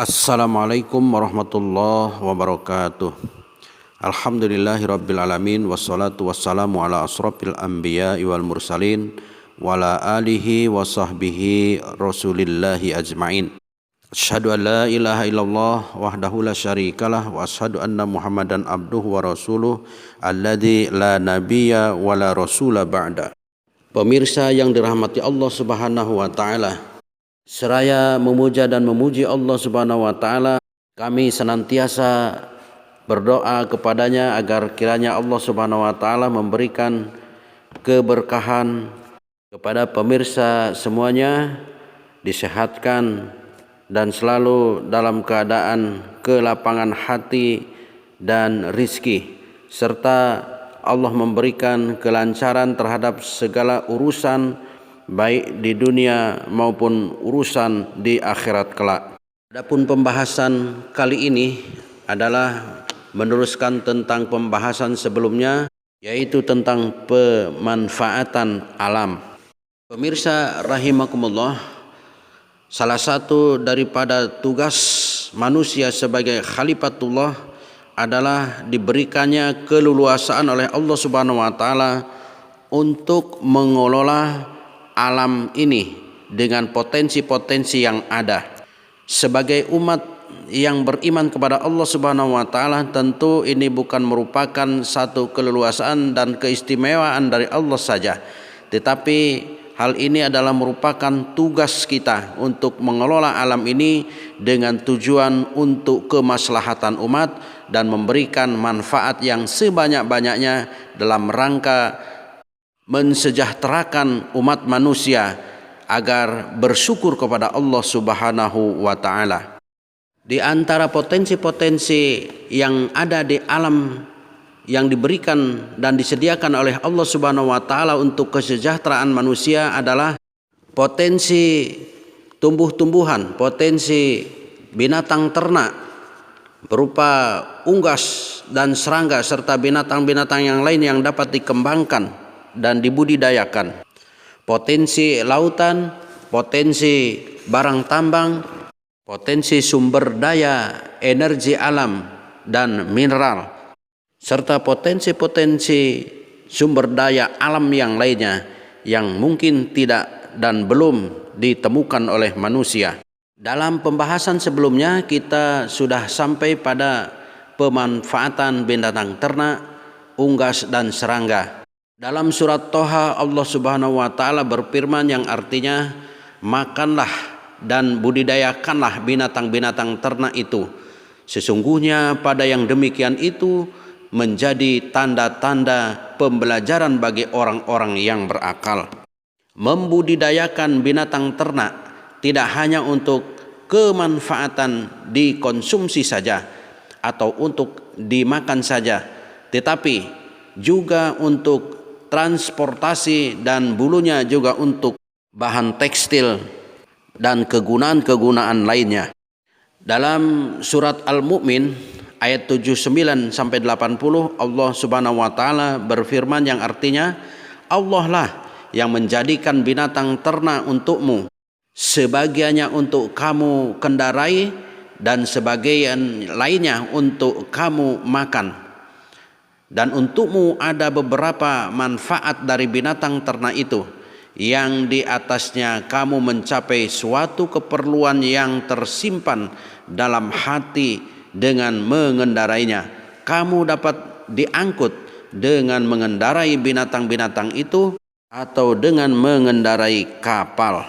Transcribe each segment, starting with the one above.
Assalamualaikum warahmatullahi wabarakatuh. Alhamdulillahirabbil alamin wassalatu wassalamu ala asrofil anbiya wal mursalin wa ala alihi wa sahbihi rasulillahi ajmain. Asyhadu an la ilaha illallah wahdahu la syarikalah wa asyhadu anna Muhammadan abduhu wa rasuluh alladzi la nabiyya wa la rasula ba'da. Pemirsa yang dirahmati Allah Subhanahu wa taala, seraya memuja dan memuji Allah Subhanahu wa taala, kami senantiasa berdoa kepadanya agar kiranya Allah Subhanahu wa taala memberikan keberkahan kepada pemirsa semuanya, disehatkan dan selalu dalam keadaan kelapangan hati dan rizki, serta Allah memberikan kelancaran terhadap segala urusan baik di dunia maupun urusan di akhirat kelak. Adapun pembahasan kali ini adalah meneruskan tentang pembahasan sebelumnya, yaitu tentang pemanfaatan alam. Pemirsa rahimakumullah, salah satu daripada tugas manusia sebagai khalifatullah adalah diberikannya keleluasaan oleh Allah Subhanahu wa taala untuk mengelola alam ini dengan potensi-potensi yang ada. Sebagai umat yang beriman kepada Allah Subhanahu wa taala, tentu ini bukan merupakan satu keleluasaan dan keistimewaan dari Allah saja, tetapi hal ini adalah merupakan tugas kita untuk mengelola alam ini dengan tujuan untuk kemaslahatan umat dan memberikan manfaat yang sebanyak-banyaknya dalam rangka mensejahterakan umat manusia agar bersyukur kepada Allah Subhanahu wa taala. Di antara potensi-potensi yang ada di alam yang diberikan dan disediakan oleh Allah Subhanahu wa taala untuk kesejahteraan manusia adalah potensi tumbuh-tumbuhan, potensi binatang ternak berupa unggas dan serangga serta binatang-binatang yang lain yang dapat dikembangkan dan dibudidayakan. Potensi lautan, potensi barang tambang, potensi sumber daya energi alam dan mineral, serta potensi-potensi sumber daya alam yang lainnya yang mungkin tidak dan belum ditemukan oleh manusia. Dalam pembahasan sebelumnya kita sudah sampai pada pemanfaatan binatang ternak, unggas dan serangga. Dalam surat Toha, Allah Subhanahu wa taala berfirman yang artinya, makanlah dan budidayakanlah binatang-binatang ternak itu. Sesungguhnya pada yang demikian itu menjadi tanda-tanda pembelajaran bagi orang-orang yang berakal. Membudidayakan binatang ternak tidak hanya untuk kemanfaatan dikonsumsi saja atau untuk dimakan saja, tetapi juga untuk transportasi dan bulunya juga untuk bahan tekstil dan kegunaan-kegunaan lainnya. Dalam surat Al-Mu'min ayat 79 sampai 80, Allah Subhanahu wa taala berfirman yang artinya, Allah lah yang menjadikan binatang ternak untukmu, sebagiannya untuk kamu kendarai dan sebagian lainnya untuk kamu makan. Dan untukmu ada beberapa manfaat dari binatang ternak itu, yang di atasnya kamu mencapai suatu keperluan yang tersimpan dalam hati dengan mengendarainya. Kamu dapat diangkut dengan mengendarai binatang-binatang itu atau dengan mengendarai kapal.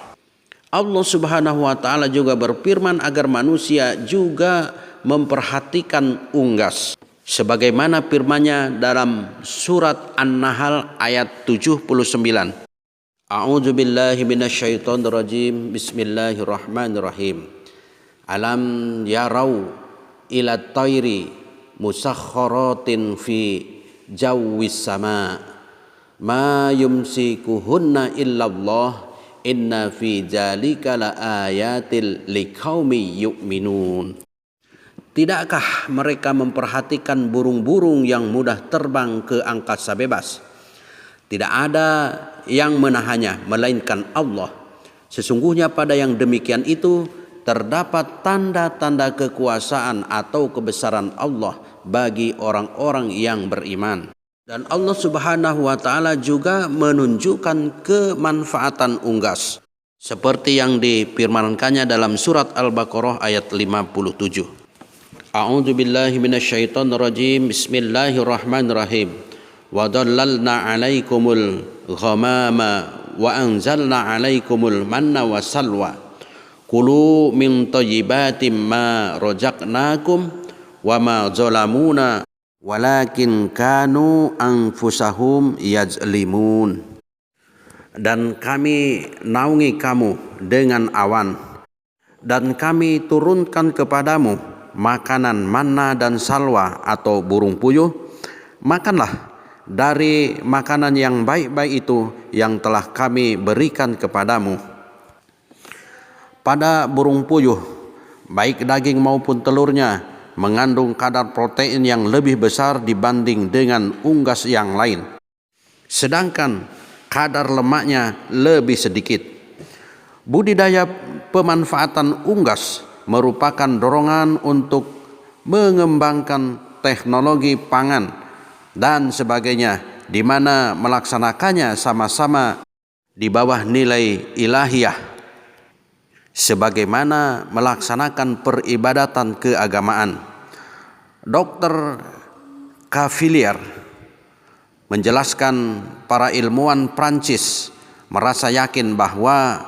Allah Subhanahu wa taala juga berfirman agar manusia juga memperhatikan unggas, sebagaimana firman-Nya dalam surat An-Nahl ayat 79. A'udzu billahi minasyaitonir rajim. Bismillahirrahmanirrahim. Alam yarau ila tayri musakhkharatin fi jawwis sama ma yumsikuhunna illallah inna fi dzalika laayatil liqaumi yu'minun. Tidakkah mereka memperhatikan burung-burung yang mudah terbang ke angkasa bebas? Tidak ada yang menahannya melainkan Allah. Sesungguhnya pada yang demikian itu terdapat tanda-tanda kekuasaan atau kebesaran Allah bagi orang-orang yang beriman. Dan Allah Subhanahu wa taala juga menunjukkan kemanfaatan unggas seperti yang difirmankannya dalam surat Al-Baqarah ayat 57. A'udzu billahi minasyaitonir rajim. Bismillahirrahmanirrahim. Wa dhallalna 'alaikumul ghamama wa anzalna 'alaikumul manna wa salwa. Kulu min thayyibatim ma razaqnakum wa ma zalamuna walakin kanu anfusahum yazlimun. Dan kami naungi kamu dengan awan, dan kami turunkan kepadamu makanan manna dan salwa atau burung puyuh. Makanlah dari makanan yang baik-baik itu yang telah kami berikan kepadamu. Pada burung puyuh, baik daging maupun telurnya mengandung kadar protein yang lebih besar dibanding dengan unggas yang lain, sedangkan kadar lemaknya lebih sedikit. Budidaya pemanfaatan unggas merupakan dorongan untuk mengembangkan teknologi pangan dan sebagainya, di mana melaksanakannya sama-sama di bawah nilai ilahiyah, sebagaimana melaksanakan peribadatan keagamaan. Dr. Cavelier menjelaskan para ilmuwan Prancis merasa yakin bahwa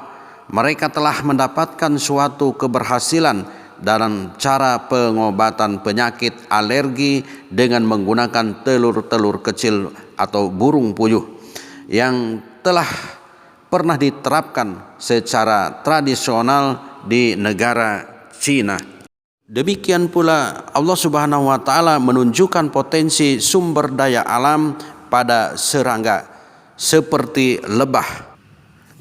mereka telah mendapatkan suatu keberhasilan dalam cara pengobatan penyakit alergi dengan menggunakan telur-telur kecil atau burung puyuh yang telah pernah diterapkan secara tradisional di negara Cina. Demikian pula Allah Subhanahu wa taala menunjukkan potensi sumber daya alam pada serangga seperti lebah.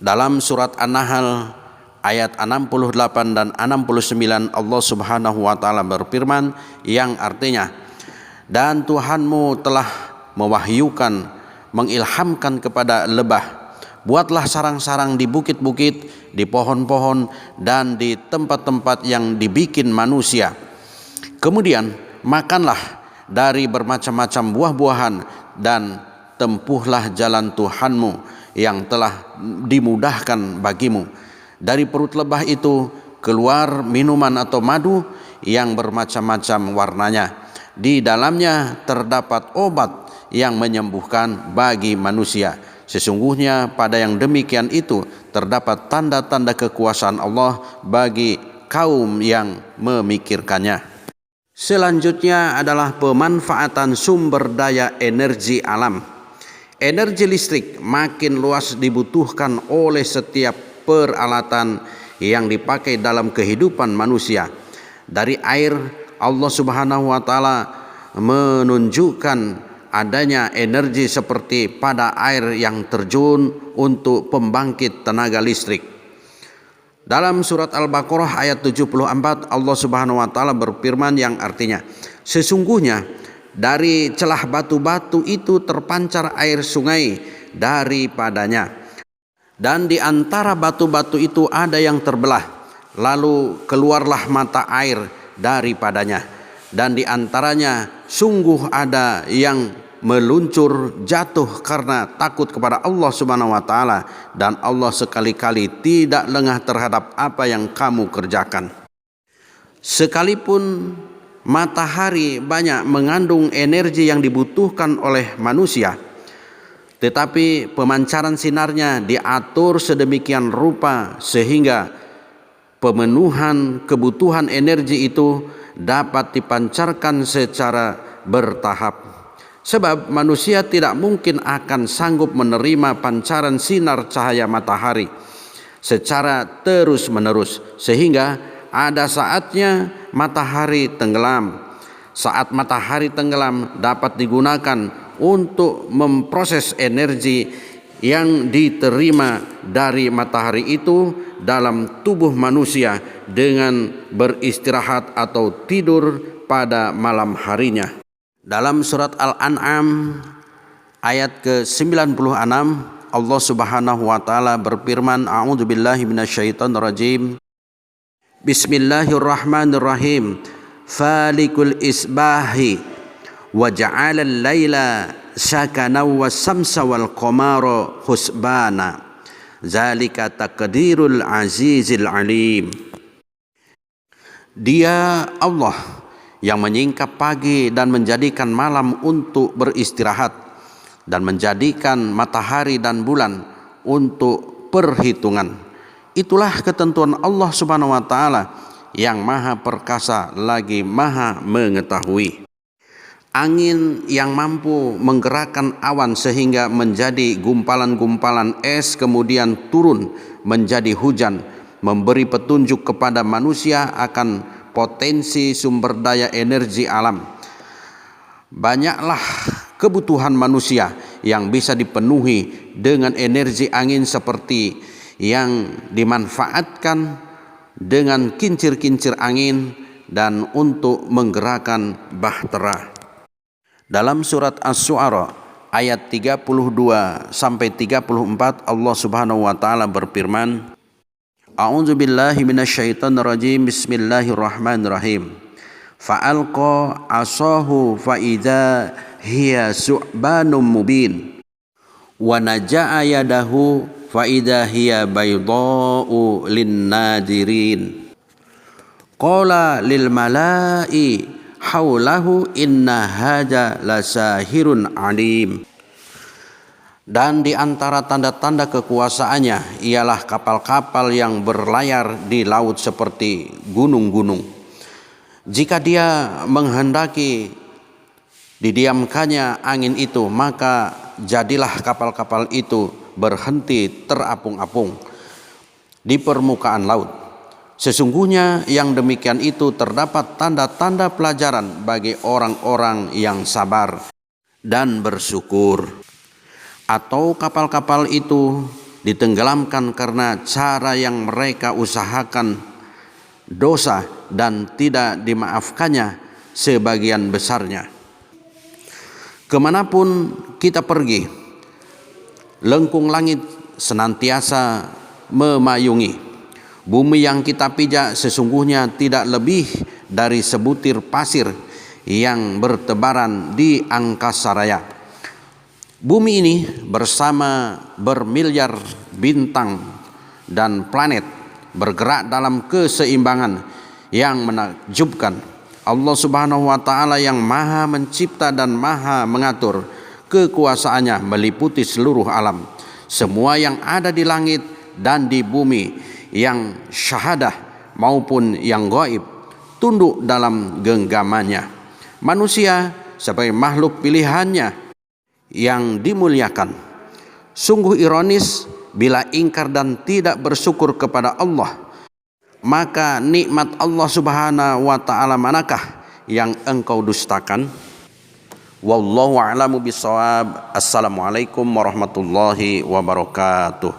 Dalam surat An-Nahl ayat 68 dan 69 Allah Subhanahu wa taala berfirman yang artinya, dan Tuhanmu telah mewahyukan, mengilhamkan kepada lebah, buatlah sarang-sarang di bukit-bukit, di pohon-pohon, dan di tempat-tempat yang dibikin manusia. Kemudian makanlah dari bermacam-macam buah-buahan dan tempuhlah jalan Tuhanmu yang telah dimudahkan bagimu. Dari perut lebah itu keluar minuman atau madu yang bermacam-macam warnanya. Di dalamnya terdapat obat yang menyembuhkan bagi manusia. Sesungguhnya pada yang demikian itu terdapat tanda-tanda kekuasaan Allah bagi kaum yang memikirkannya. Selanjutnya adalah pemanfaatan sumber daya energi alam. Energi listrik makin luas dibutuhkan oleh setiap peralatan yang dipakai dalam kehidupan manusia. Dari air, Allah Subhanahu wa taala menunjukkan adanya energi seperti pada air yang terjun untuk pembangkit tenaga listrik. Dalam surat Al-Baqarah ayat 74 Allah Subhanahu wa taala berfirman yang artinya, sesungguhnya dari celah batu-batu itu terpancar air sungai daripadanya, dan di antara batu-batu itu ada yang terbelah, lalu keluarlah mata air daripadanya, dan di antaranya sungguh ada yang meluncur jatuh karena takut kepada Allah Subhanahu wa taala, dan Allah sekali-kali tidak lengah terhadap apa yang kamu kerjakan. Sekalipun matahari banyak mengandung energi yang dibutuhkan oleh manusia, tetapi pemancaran sinarnya diatur sedemikian rupa sehingga pemenuhan kebutuhan energi itu dapat dipancarkan secara bertahap. Sebab manusia tidak mungkin akan sanggup menerima pancaran sinar cahaya matahari secara terus-menerus, sehingga ada saatnya matahari tenggelam. Saat matahari tenggelam dapat digunakan untuk memproses energi yang diterima dari matahari itu dalam tubuh manusia dengan beristirahat atau tidur pada malam harinya. Dalam surat Al-An'am ayat ke-96 Allah Subhanahu wa taala berfirman, a'udzubillahi minasyaitonirrajim. Bismillahirrahmanirrahim. Falikul isbahi wa ja'alal laila sakana was samsa wal qamara husbana. Zalika taqdirul azizil alim. Dia Allah yang menyingkap pagi dan menjadikan malam untuk beristirahat, dan menjadikan matahari dan bulan untuk perhitungan. Itulah ketentuan Allah Subhanahu wa taala yang maha perkasa lagi maha mengetahui. Angin yang mampu menggerakkan awan sehingga menjadi gumpalan-gumpalan es kemudian turun menjadi hujan, memberi petunjuk kepada manusia akan potensi sumber daya energi alam. Banyaklah kebutuhan manusia yang bisa dipenuhi dengan energi angin seperti yang dimanfaatkan dengan kincir-kincir angin dan untuk menggerakkan bahtera. Dalam surat Asy-Syu'ara ayat 32 sampai 34 Allah Subhanahu wa taala berfirman, A'udzu billahi minasyaitonir rajim. Bismillahirrahmanirrahim. Fa'alqa 'asahu fa idza hiya su'banum mubin wa naja'a yadahu fa idza hiya baydha'u lin-nadirin. Qala lil mala'i haulahu inna hadza lasahirun alim. Dan di antara tanda-tanda kekuasaannya ialah kapal-kapal yang berlayar di laut seperti gunung-gunung. Jika dia menghendaki didiamkannya angin itu, maka jadilah kapal-kapal itu berhenti terapung-apung di permukaan laut. Sesungguhnya yang demikian itu terdapat tanda-tanda pelajaran bagi orang-orang yang sabar dan bersyukur. Atau kapal-kapal itu ditenggelamkan karena cara yang mereka usahakan dosa dan tidak dimaafkannya sebagian besarnya. Kemanapun kita pergi, lengkung langit senantiasa memayungi. Bumi yang kita pijak sesungguhnya tidak lebih dari sebutir pasir yang bertebaran di angkasa raya. Bumi ini bersama bermiliar bintang dan planet bergerak dalam keseimbangan yang menakjubkan. Allah Subhanahu wa taala yang maha mencipta dan maha mengatur, kekuasaannya meliputi seluruh alam. Semua yang ada di langit dan di bumi, yang syahadah maupun yang gaib, tunduk dalam genggamannya. Manusia sebagai makhluk pilihannya yang dimuliakan. Sungguh ironis bila ingkar dan tidak bersyukur kepada Allah, maka nikmat Allah Subhanahu wa taala manakah yang engkau dustakan? Wallahu a'lamu bishawab. Assalamualaikum warahmatullahi wabarakatuh.